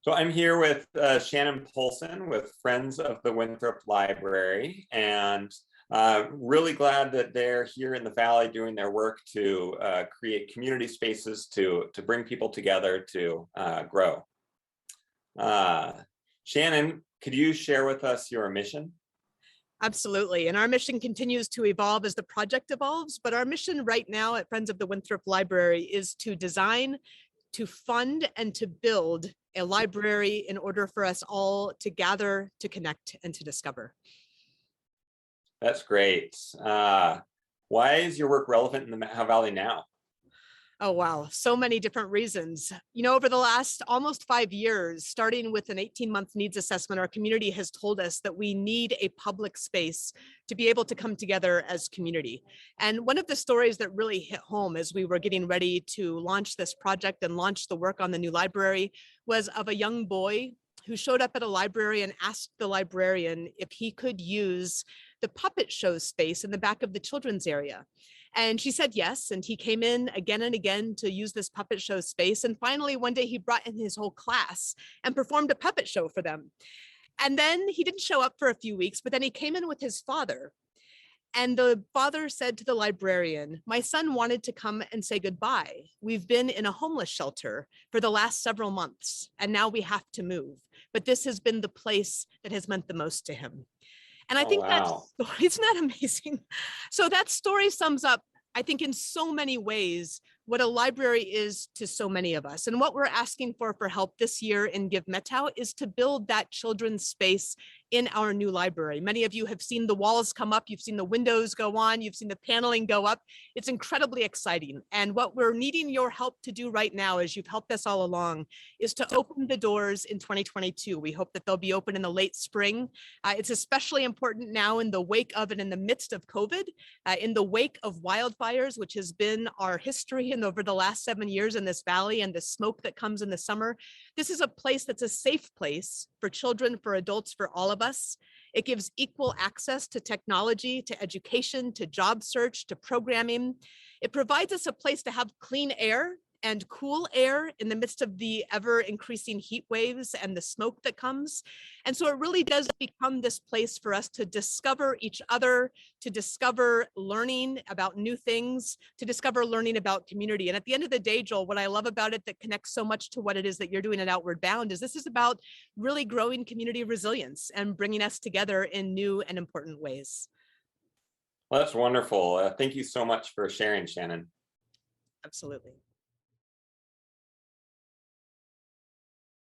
So I'm here with Shannon Polson with Friends of the Winthrop Library, and really glad that they're here in the Valley doing their work to create community spaces to bring people together to grow. Shannon, could you share with us your mission? Absolutely. And our mission continues to evolve as the project evolves. But our mission right now at Friends of the Winthrop Library is to design, to fund, and to build a library in order for us all to gather, to connect, and to discover. That's great. Why is your work relevant in the Methow Valley now? Oh, wow. So many different reasons. You know, over the last almost 5 years, starting with an 18-month needs assessment, our community has told us that we need a public space to be able to come together as community. And one of the stories that really hit home as we were getting ready to launch this project and launch the work on the new library was of a young boy who showed up at a library and asked the librarian if he could use the puppet show space in the back of the children's area. And she said yes, and he came in again and again to use this puppet show space. And finally, one day he brought in his whole class and performed a puppet show for them. And then he didn't show up for a few weeks, but then he came in with his father. And the father said to the librarian, "My son wanted to come and say goodbye. We've been in a homeless shelter for the last several months, and now we have to move. But this has been the place that has meant the most to him." And I think that story, isn't that amazing? So that story sums up, I think, in so many ways, what a library is to so many of us. And what we're asking for help this year in Give Methow is to build that children's space in our new library. Many of you have seen the walls come up, you've seen the windows go on, you've seen the paneling go up. It's incredibly exciting. And what we're needing your help to do right now, as you've helped us all along, is to open the doors in 2022. We hope that they'll be open in the late spring. It's especially important now in the wake of and in the midst of COVID, in the wake of wildfires, which has been our history and over the last 7 years in this valley, and the smoke that comes in the summer. This is a place that's a safe place for children, for adults, for all of us. It gives equal access to technology, to education, to job search, to programming. It provides us a place to have clean air and cool air in the midst of the ever increasing heat waves and the smoke that comes. And so it really does become this place for us to discover each other, to discover learning about new things, to discover learning about community. And at the end of the day, Joel, what I love about it that connects so much to what it is that you're doing at Outward Bound is this is about really growing community resilience and bringing us together in new and important ways. Well, that's wonderful. Thank you so much for sharing, Shannon. Absolutely.